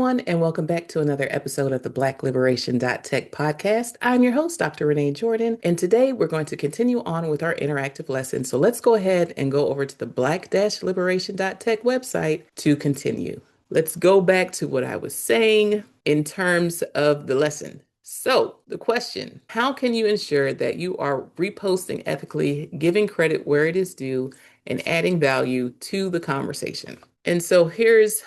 everyone, and welcome back to another episode of the Black Liberation Tech podcast. I'm your host, Dr. Renee Jordan, and today we're going to continue on with our interactive lesson. So let's go ahead and go over to the Black-Liberation.Tech website to continue. Let's go back to what I was saying in terms of the lesson. So the question, how can you ensure that you are reposting ethically, giving credit where it is due, and adding value to the conversation? And so here's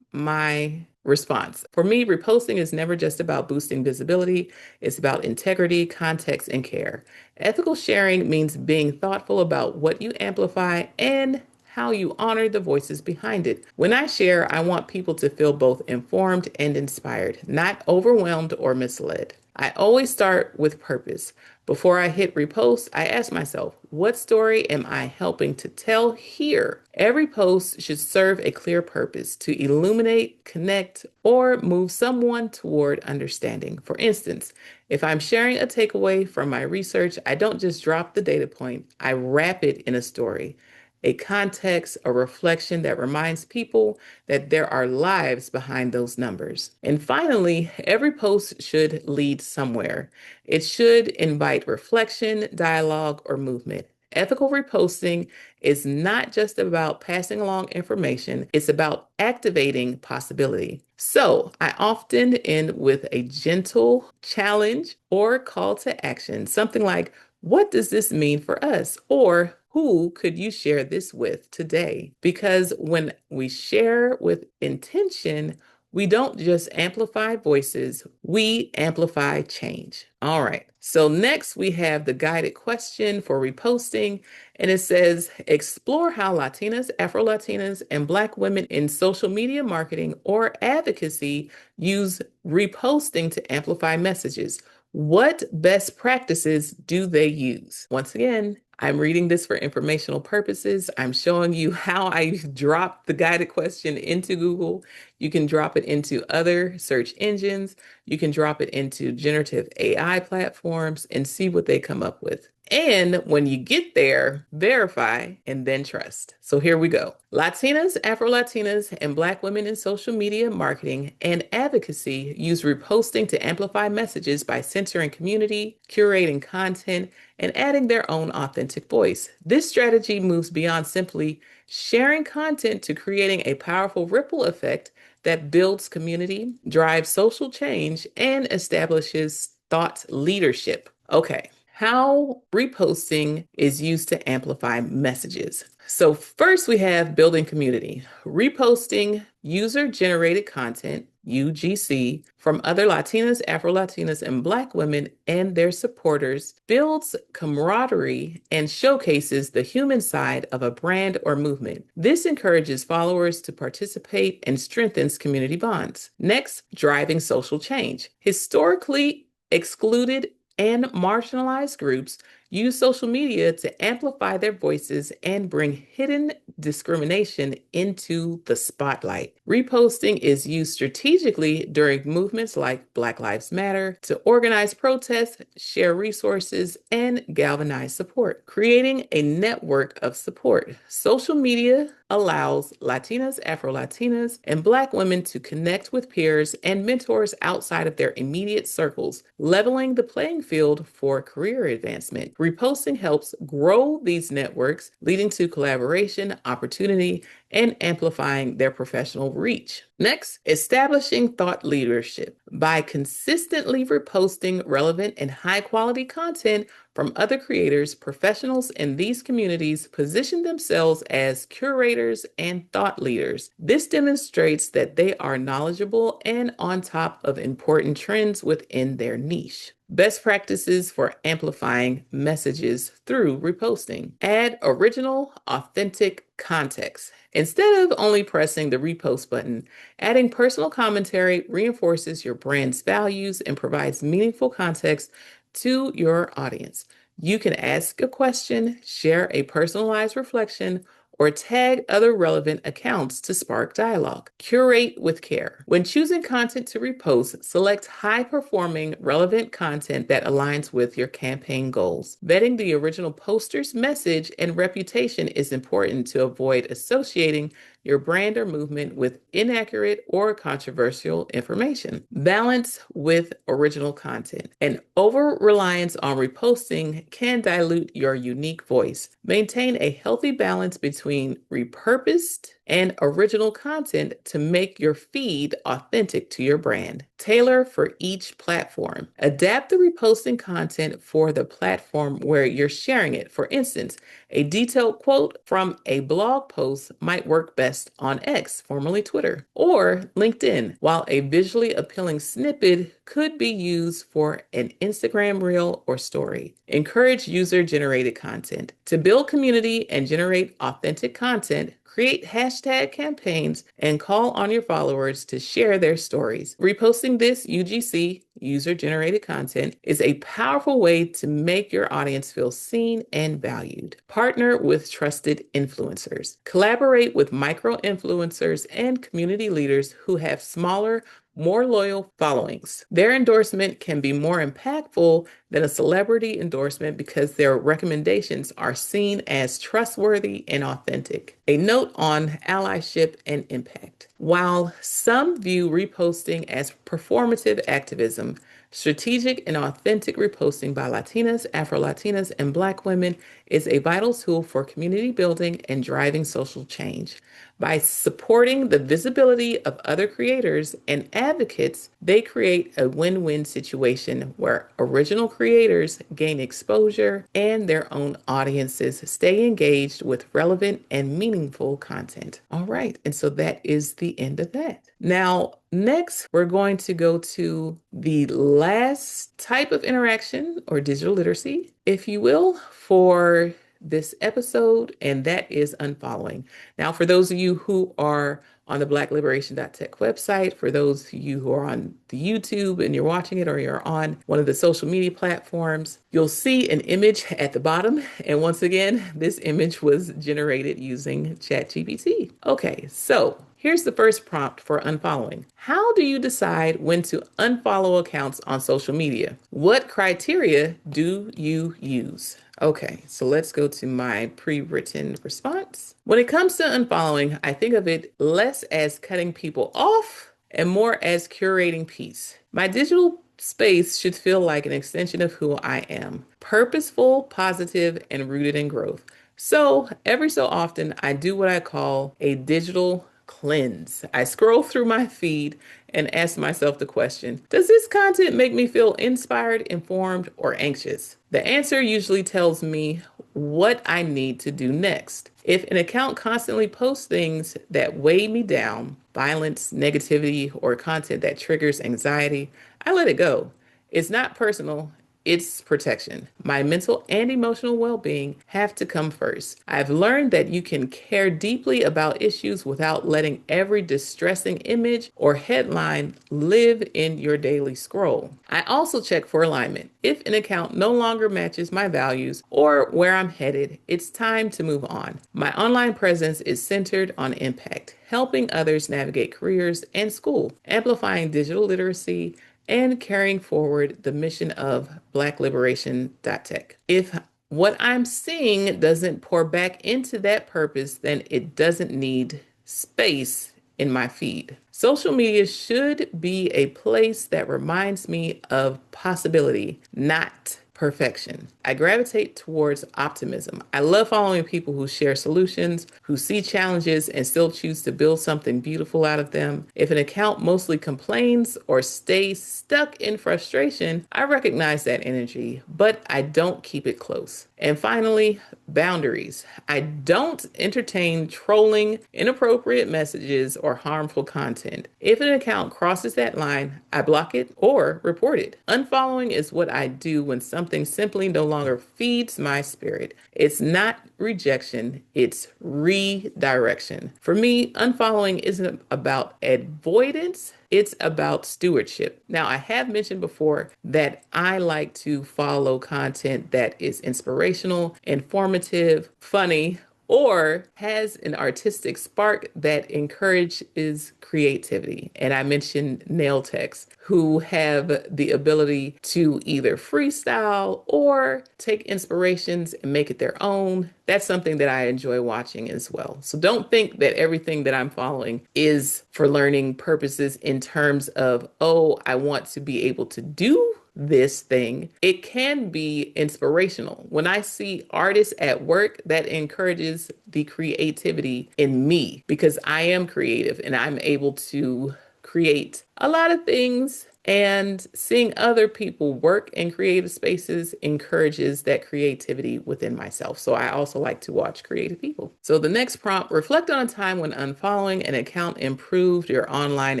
my response. For me, reposting is never just about boosting visibility. It's about integrity, context, and care. Ethical sharing means being thoughtful about what you amplify and how you honor the voices behind it. When I share, I want people to feel both informed and inspired, not overwhelmed or misled. I always start with purpose. Before I hit repost, I ask myself, what story am I helping to tell here? Every post should serve a clear purpose to illuminate, connect, or move someone toward understanding. For instance, if I'm sharing a takeaway from my research, I don't just drop the data point, I wrap it in a story, a context, a reflection that reminds people that there are lives behind those numbers. And finally, every post should lead somewhere. It should invite reflection, dialogue, or movement. Ethical reposting is not just about passing along information, it's about activating possibility. So I often end with a gentle challenge or call to action, something like, what does this mean for us? Or who could you share this with today? Because when we share with intention, we don't just amplify voices, we amplify change. All right. So next we have the guided question for reposting, and it says, explore how Latinas, Afro-Latinas, and Black women in social media marketing or advocacy use reposting to amplify messages. What best practices do they use? Once again, I'm reading this for informational purposes. I'm showing you how I drop the guided question into Google. You can drop it into other search engines. You can drop it into generative AI platforms and see what they come up with. And when you get there, verify and then trust. So here we go. Latinas, Afro-Latinas, and Black women in social media marketing and advocacy use reposting to amplify messages by centering community, curating content, and adding their own authentic voice. This strategy moves beyond simply sharing content to creating a powerful ripple effect that builds community, drives social change, and establishes thought leadership. Okay. How reposting is used to amplify messages. So first we have building community. Reposting user-generated content, UGC, from other Latinas, Afro-Latinas, and Black women and their supporters builds camaraderie and showcases the human side of a brand or movement. This encourages followers to participate and strengthens community bonds. Next, driving social change. Historically excluded and marginalized groups use social media to amplify their voices and bring hidden discrimination into the spotlight. Reposting is used strategically during movements like Black Lives Matter to organize protests, share resources, and galvanize support, creating a network of support. Social media allows Latinas, Afro-Latinas, and Black women to connect with peers and mentors outside of their immediate circles, leveling the playing field for career advancement. Reposting helps grow these networks, leading to collaboration, opportunity, and amplifying their professional reach. Next, establishing thought leadership. By consistently reposting relevant and high-quality content from other creators, professionals in these communities position themselves as curators and thought leaders. This demonstrates that they are knowledgeable and on top of important trends within their niche. Best practices for amplifying messages through reposting. Add original, authentic context. Instead of only pressing the repost button, adding personal commentary reinforces your brand's values and provides meaningful context to your audience. You can ask a question, share a personalized reflection, or tag other relevant accounts to spark dialogue. Curate with care. When choosing content to repost, select high-performing, relevant content that aligns with your campaign goals. Vetting the original poster's message and reputation is important to avoid associating your brand or movement with inaccurate or controversial information. Balance with original content. An over reliance on reposting can dilute your unique voice. Maintain a healthy balance between repurposed and original content to make your feed authentic to your brand. Tailor for each platform. Adapt the reposting content for the platform where you're sharing it. For instance, a detailed quote from a blog post might work best on X, formerly Twitter, or LinkedIn, while a visually appealing snippet could be used for an Instagram reel or story. Encourage user-generated content. To build community and generate authentic content, create hashtag campaigns and call on your followers to share their stories. Reposting this UGC, user generated content, is a powerful way to make your audience feel seen and valued. Partner with trusted influencers. Collaborate with micro influencers and community leaders who have smaller, more loyal followings. Their endorsement can be more impactful than a celebrity endorsement because their recommendations are seen as trustworthy and authentic. A note on allyship and impact. While some view reposting as performative activism, strategic and authentic reposting by Latinas, Afro-Latinas, and Black women is a vital tool for community building and driving social change. By supporting the visibility of other creators and advocates, they create a win-win situation where original creators gain exposure and their own audiences stay engaged with relevant and meaningful content. All right, and so that is the end of that. Now, next, we're going to go to the last type of interaction or digital literacy, if you will, for this episode, and that is unfollowing. Now, for those of you who are on the blackliberation.tech website, for those of you who are on the YouTube and you're watching it, or you're on one of the social media platforms, you'll see an image at the bottom. And once again, this image was generated using ChatGPT. Okay, so here's the first prompt for unfollowing. How do you decide when to unfollow accounts on social media? What criteria do you use? Okay, so let's go to my pre-written response. When it comes to unfollowing, I think of it less as cutting people off and more as curating peace. My digital space should feel like an extension of who I am, purposeful, positive, and rooted in growth. So every so often, I do what I call a digital cleanse. I scroll through my feed and ask myself the question, does this content make me feel inspired, informed, or anxious? The answer usually tells me what I need to do next. If an account constantly posts things that weigh me down, violence, negativity, or content that triggers anxiety, I let it go. It's not personal. It's protection. My mental and emotional well-being have to come first. I've learned that you can care deeply about issues without letting every distressing image or headline live in your daily scroll. I also check for alignment. If an account no longer matches my values or where I'm headed, it's time to move on. My online presence is centered on impact, helping others navigate careers and school, amplifying digital literacy, and carrying forward the mission of blackliberation.tech. If what I'm seeing doesn't pour back into that purpose, then it doesn't need space in my feed. Social media should be a place that reminds me of possibility, not perfection. I gravitate towards optimism. I love following people who share solutions, who see challenges and still choose to build something beautiful out of them. If an account mostly complains or stays stuck in frustration, I recognize that energy, but I don't keep it close. And finally, boundaries. I don't entertain trolling, inappropriate messages, or harmful content. If an account crosses that line, I block it or report it. Unfollowing is what I do when something simply no longer feeds my spirit. It's not rejection, it's redirection. For me, unfollowing isn't about avoidance, it's about stewardship. Now, I have mentioned before that I like to follow content that is inspirational, informative, funny, or has an artistic spark that encourages creativity. And I mentioned nail techs who have the ability to either freestyle or take inspirations and make it their own. That's something that I enjoy watching as well. So don't think that everything that I'm following is for learning purposes in terms of, oh, I want to be able to do this thing. It can be inspirational. When I see artists at work, that encourages the creativity in me because I am creative and I'm able to create a lot of things. And seeing other people work in creative spaces encourages that creativity within myself. So I also like to watch creative people. So the next prompt, reflect on a time when unfollowing an account improved your online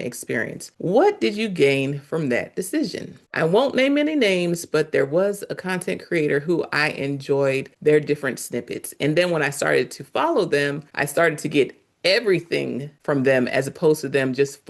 experience. What did you gain from that decision? I won't name any names, but there was a content creator who I enjoyed their different snippets. And then when I started to follow them, I started to get everything from them as opposed to them just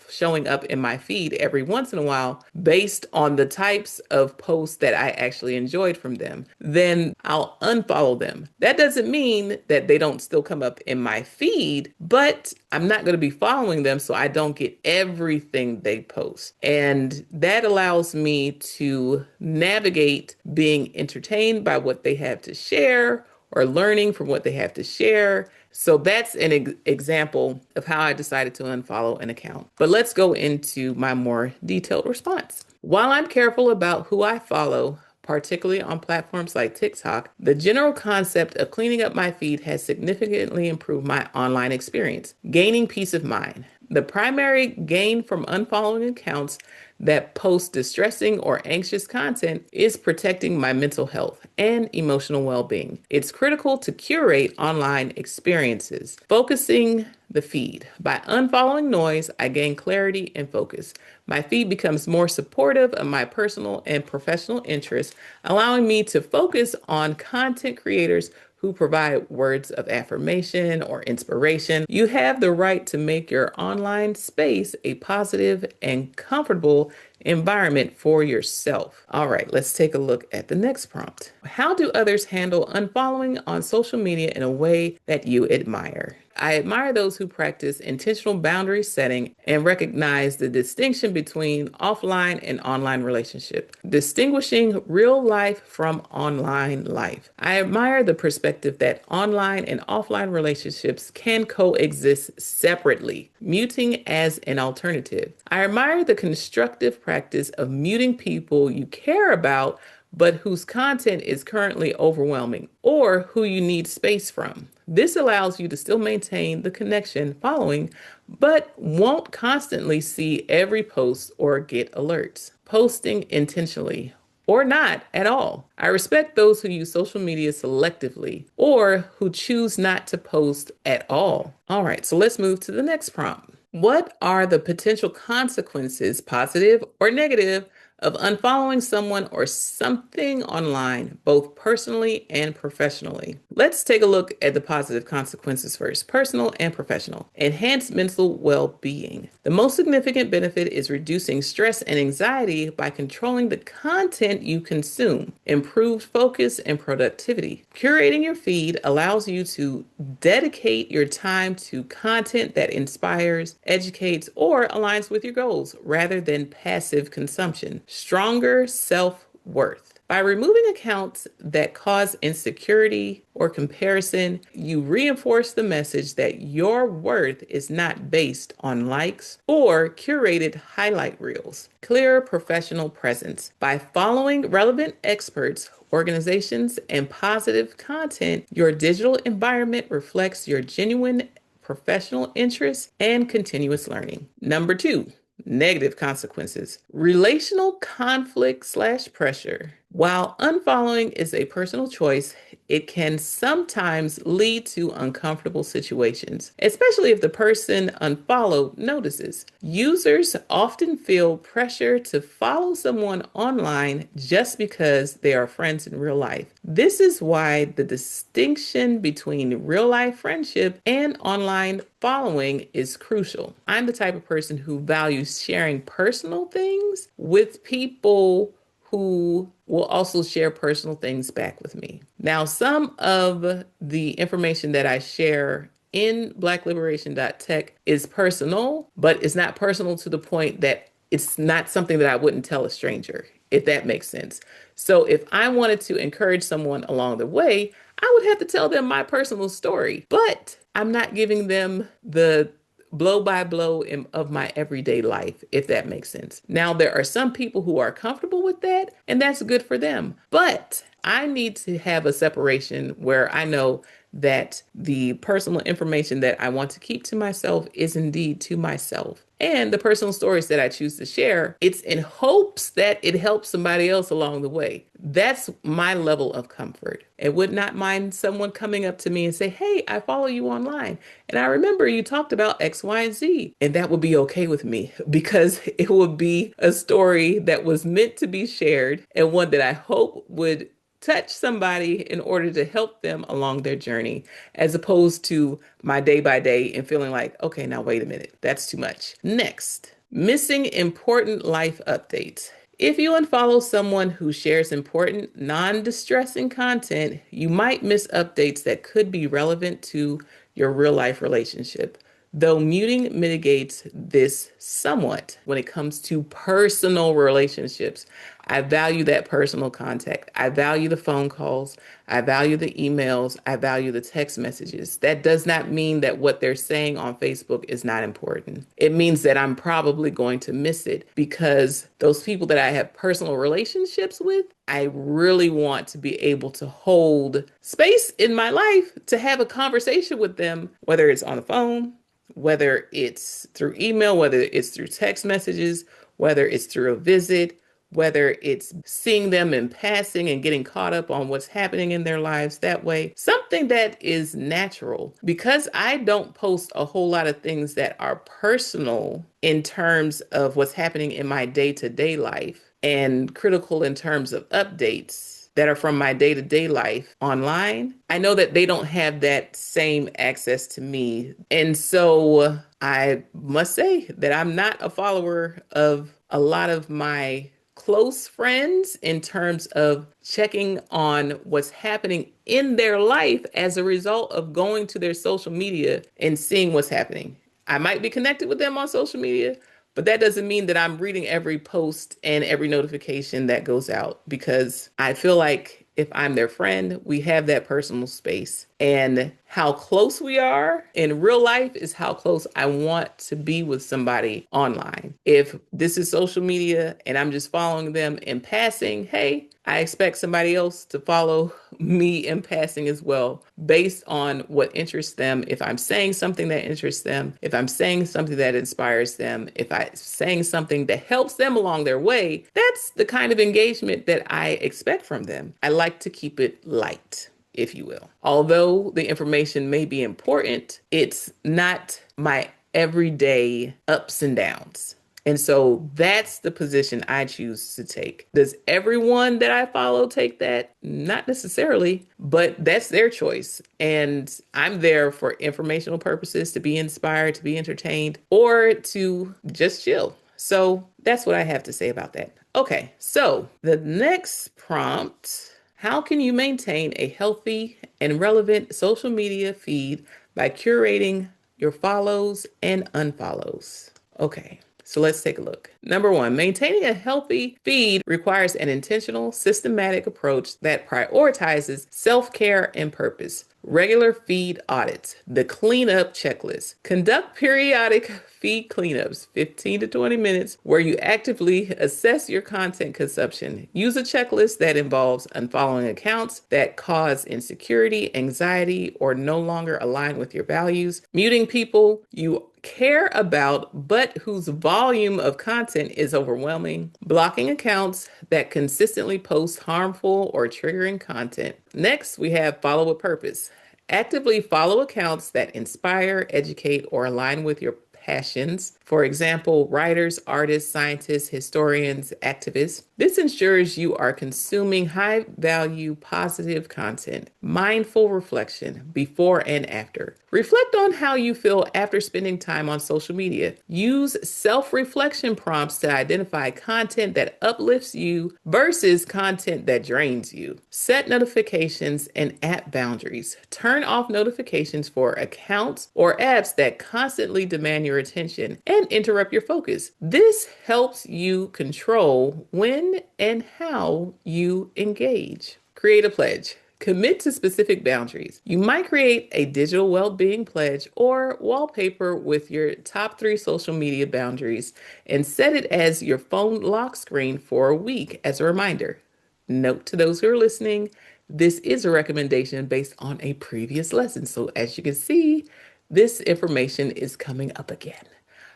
showing up in my feed every once in a while based on the types of posts that I actually enjoyed from them. Then I'll unfollow them. That doesn't mean that they don't still come up in my feed, but I'm not going to be following them so I don't get everything they post. And that allows me to navigate being entertained by what they have to share or learning from what they have to share. So that's an example of how I decided to unfollow an account. But let's go into my more detailed response. While I'm careful about who I follow, particularly on platforms like TikTok, the general concept of cleaning up my feed has significantly improved my online experience, gaining peace of mind. The primary gain from unfollowing accounts that post distressing or anxious content is protecting my mental health and emotional well-being. It's critical to curate online experiences, focusing the feed. By unfollowing noise, I gain clarity and focus. My feed becomes more supportive of my personal and professional interests, allowing me to focus on content creators who provide words of affirmation or inspiration. You have the right to make your online space a positive and comfortable environment for yourself. All right, let's take a look at the next prompt. How do others handle unfollowing on social media in a way that you admire? I admire those who practice intentional boundary setting and recognize the distinction between offline and online relationship, distinguishing real life from online life. I admire the perspective that online and offline relationships can coexist separately, muting as an alternative. I admire the constructive practice of muting people you care about but whose content is currently overwhelming or who you need space from. This allows you to still maintain the connection following, but won't constantly see every post or get alerts. Posting intentionally or not at all. I respect those who use social media selectively or who choose not to post at all. All right, so let's move to the next prompt. What are the potential consequences, positive or negative, of unfollowing someone or something online, both personally and professionally? Let's take a look at the positive consequences first, personal and professional. Enhanced mental well-being. The most significant benefit is reducing stress and anxiety by controlling the content you consume, improved focus and productivity. Curating your feed allows you to dedicate your time to content that inspires, educates, or aligns with your goals rather than passive consumption. Stronger self-worth. By removing accounts that cause insecurity or comparison, you reinforce the message that your worth is not based on likes or curated highlight reels. Clear professional presence. By following relevant experts, organizations, and positive content, your digital environment reflects your genuine professional interests and continuous learning. Number 2. Negative consequences. Relational conflict/pressure. While unfollowing is a personal choice, it can sometimes lead to uncomfortable situations, especially if the person unfollowed notices. Users often feel pressure to follow someone online just because they are friends in real life. This is why the distinction between real life friendship and online following is crucial. I'm the type of person who values sharing personal things with people who will also share personal things back with me. Now, some of the information that I share in blackliberation.tech is personal, but it's not personal to the point that it's not something that I wouldn't tell a stranger, if that makes sense. So if I wanted to encourage someone along the way, I would have to tell them my personal story, but I'm not giving them the blow by blow of my everyday life, if that makes sense. Now, there are some people who are comfortable with that, and that's good for them. But I need to have a separation where I know that the personal information that I want to keep to myself is indeed to myself. And the personal stories that I choose to share, it's in hopes that it helps somebody else along the way. That's my level of comfort. I would not mind someone coming up to me and say, "Hey, I follow you online. And I remember you talked about X, Y, and Z." And that would be okay with me because it would be a story that was meant to be shared and one that I hope would touch somebody in order to help them along their journey, as opposed to my day by day and feeling like, okay, now wait a minute, that's too much. Next, missing important life updates. If you unfollow someone who shares important, non-distressing content, you might miss updates that could be relevant to your real life relationship. Though muting mitigates this somewhat when it comes to personal relationships. I value that personal contact. I value the phone calls. I value the emails. I value the text messages. That does not mean that what they're saying on Facebook is not important. It means that I'm probably going to miss it because those people that I have personal relationships with, I really want to be able to hold space in my life to have a conversation with them, whether it's on the phone, whether it's through email, whether it's through text messages, whether it's through a visit, whether it's seeing them in passing and getting caught up on what's happening in their lives that way. Something that is natural, because I don't post a whole lot of things that are personal in terms of what's happening in my day-to-day life and critical in terms of updates that are from my day-to-day life online. I know that they don't have that same access to me. And so I must say that I'm not a follower of a lot of my close friends in terms of checking on what's happening in their life as a result of going to their social media and seeing what's happening. I might be connected with them on social media, but that doesn't mean that I'm reading every post and every notification that goes out, because I feel like if I'm their friend, we have that personal space. And how close we are in real life is how close I want to be with somebody online. If this is social media and I'm just following them in passing, hey, I expect somebody else to follow me in passing as well, based on what interests them. If I'm saying something that interests them, if I'm saying something that inspires them, if I'm saying something that helps them along their way, that's the kind of engagement that I expect from them. I like to keep it light, if you will. Although the information may be important, it's not my everyday ups and downs. And so that's the position I choose to take. Does everyone that I follow take that? Not necessarily, but that's their choice. And I'm there for informational purposes, to be inspired, to be entertained, or to just chill. So that's what I have to say about that. Okay, so the next prompt: how can you maintain a healthy and relevant social media feed by curating your follows and unfollows? Okay. So let's take a look. Number one, maintaining a healthy feed requires an intentional, systematic approach that prioritizes self-care and purpose. Regular feed audits, the cleanup checklist. Conduct periodic feed cleanups, 15 to 20 minutes, where you actively assess your content consumption. Use a checklist that involves unfollowing accounts that cause insecurity, anxiety, or no longer align with your values. Muting people you care about, but whose volume of content is overwhelming. Blocking accounts that consistently post harmful or triggering content. Next, we have follow with purpose. Actively follow accounts that inspire, educate, or align with your passions. For example, writers, artists, scientists, historians, activists. This ensures you are consuming high value, positive content. Mindful reflection before and after. Reflect on how you feel after spending time on social media. Use self-reflection prompts to identify content that uplifts you versus content that drains you. Set notifications and app boundaries. Turn off notifications for accounts or apps that constantly demand your attention and interrupt your focus. This helps you control when and how you engage. Create a pledge. Commit to specific boundaries. You might create a digital well-being pledge or wallpaper with your top 3 social media boundaries and set it as your phone lock screen for a week as a reminder. Note to those who are listening, this is a recommendation based on a previous lesson. So as you can see, this information is coming up again.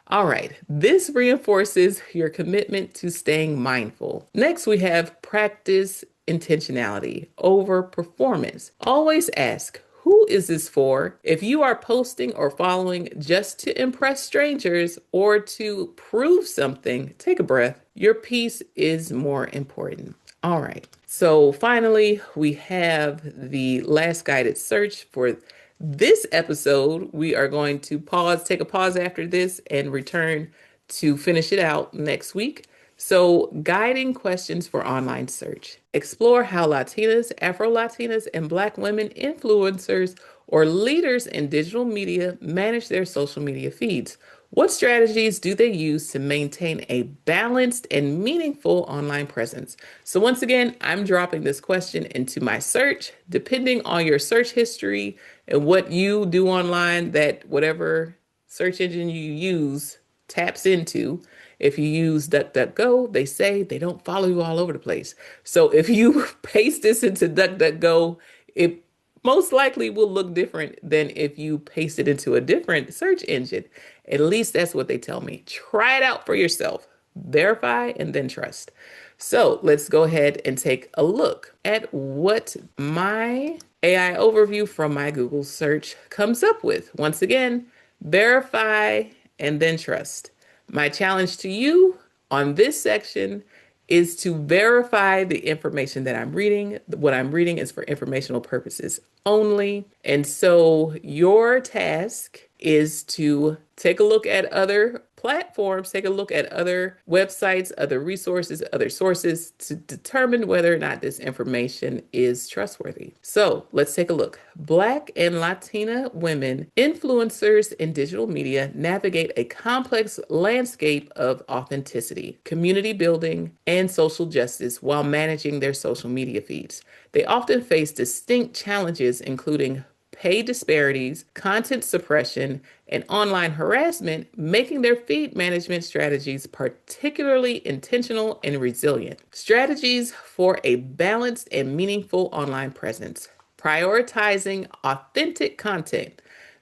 All right, this reinforces your commitment to staying mindful. Next, we have practice intentionality over performance. Always ask, who is this for? If you are posting or following just to impress strangers or to prove something, take a breath. Your peace is more important. All right. So finally, we have the last guided search for this episode. We are going to take a pause after this and return to finish it out next week. So, guiding questions for online search. Explore how Latinas, Afro-Latinas, and Black women influencers or leaders in digital media manage their social media feeds. What strategies do they use to maintain a balanced and meaningful online presence? So once again, I'm dropping this question into my search. Depending on your search history and what you do online, that whatever search engine you use taps into. If you use DuckDuckGo, they say they don't follow you all over the place. So if you paste this into DuckDuckGo, it most likely will look different than if you paste it into a different search engine. At least that's what they tell me. Try it out for yourself. Verify and then trust. So let's go ahead and take a look at what my AI overview from my Google search comes up with. Once again, verify and then trust. My challenge to you on this section is to verify the information that I'm reading. What I'm reading is for informational purposes only. And so your task is to take a look at other platforms, take a look at other websites, other resources, other sources to determine whether or not this information is trustworthy. So let's take a look. Black and Latina women influencers in digital media navigate a complex landscape of authenticity, community building, and social justice while managing their social media feeds. They often face distinct challenges, including pay disparities, content suppression, and online harassment, making their feed management strategies particularly intentional and resilient. Strategies for a balanced and meaningful online presence. Prioritizing authentic content.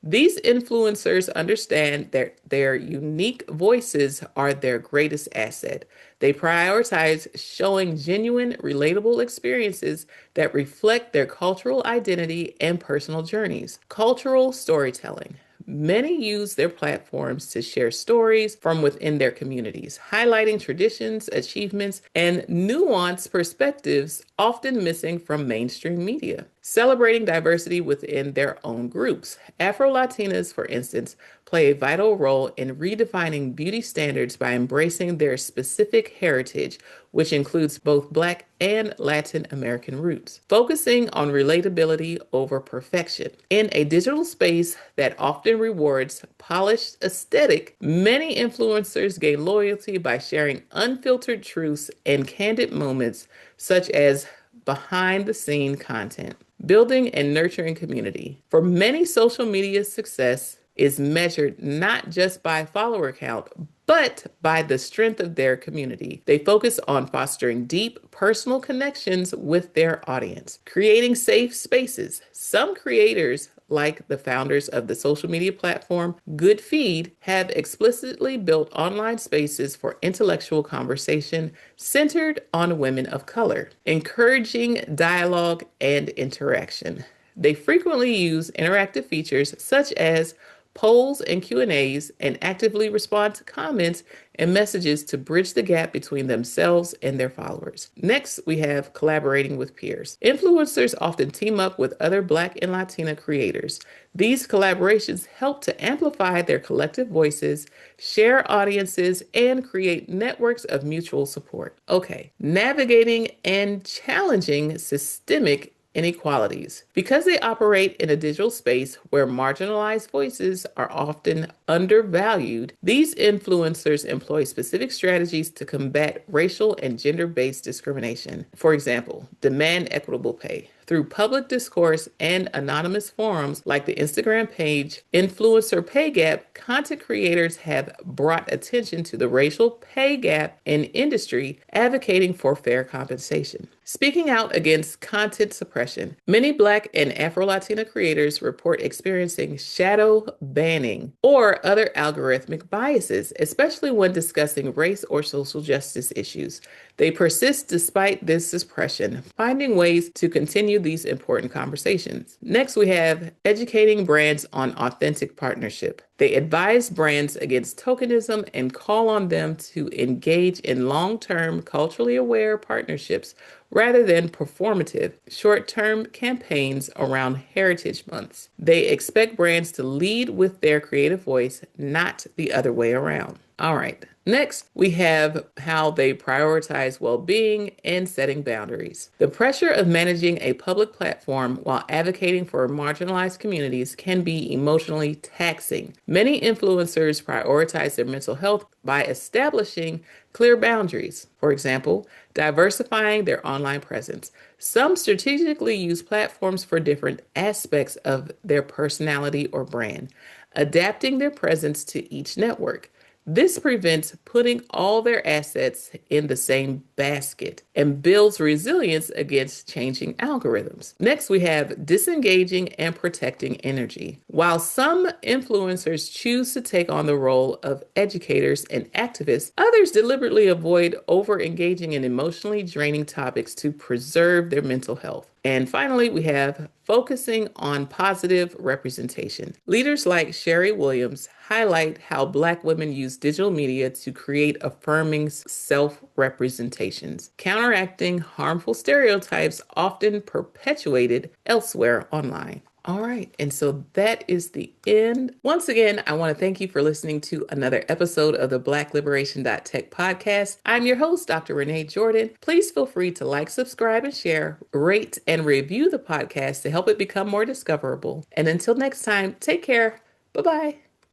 These influencers understand that their unique voices are their greatest asset. They prioritize showing genuine, relatable experiences that reflect their cultural identity and personal journeys. Cultural storytelling. Many use their platforms to share stories from within their communities, highlighting traditions, achievements, and nuanced perspectives often missing from mainstream media. Celebrating diversity within their own groups. Afro-Latinas, for instance, play a vital role in redefining beauty standards by embracing their specific heritage, which includes both Black and Latin American roots, focusing on relatability over perfection. In a digital space that often rewards polished aesthetic, many influencers gain loyalty by sharing unfiltered truths and candid moments, such as behind the scene content. Building and nurturing community. For many, social media success is measured not just by follower count, but by the strength of their community. They focus on fostering deep personal connections with their audience, creating safe spaces. Some creators, like the founders of the social media platform Good Feed, have explicitly built online spaces for intellectual conversation centered on women of color, encouraging dialogue and interaction. They frequently use interactive features such as polls and Q&As, and actively respond to comments and messages to bridge the gap between themselves and their followers. Next, we have collaborating with peers. Influencers often team up with other Black and Latina creators. These collaborations help to amplify their collective voices, share audiences, and create networks of mutual support. Okay, navigating and challenging systemic inequalities. Because they operate in a digital space where marginalized voices are often undervalued, these influencers employ specific strategies to combat racial and gender-based discrimination. For example, demand equitable pay. Through public discourse and anonymous forums like the Instagram page Influencer Pay Gap, content creators have brought attention to the racial pay gap in industry, advocating for fair compensation. Speaking out against content suppression, many Black and Afro-Latina creators report experiencing shadow banning or other algorithmic biases, especially when discussing race or social justice issues. They persist despite this suppression, finding ways to continue these important conversations. Next, we have educating brands on authentic partnership. They advise brands against tokenism and call on them to engage in long-term, culturally aware partnerships rather than performative, short-term campaigns around heritage months. They expect brands to lead with their creative voice, not the other way around. All right. Next, we have how they prioritize well-being and setting boundaries. The pressure of managing a public platform while advocating for marginalized communities can be emotionally taxing. Many influencers prioritize their mental health by establishing clear boundaries. For example, diversifying their online presence. Some strategically use platforms for different aspects of their personality or brand, adapting their presence to each network. This prevents putting all their assets in the same basket and builds resilience against changing algorithms. Next, we have disengaging and protecting energy. While some influencers choose to take on the role of educators and activists, others deliberately avoid over-engaging in emotionally draining topics to preserve their mental health. And finally, we have focusing on positive representation. Leaders like Sherry Williams highlight how Black women use digital media to create affirming self-representations, counteracting harmful stereotypes often perpetuated elsewhere online. All right, and so that is the end. Once again, I want to thank you for listening to another episode of the BlackLiberation.Tech podcast. I'm your host, Dr. Renee Jordan. Please feel free to like, subscribe, and share, rate, and review the podcast to help it become more discoverable. And until next time, take care. Bye-bye.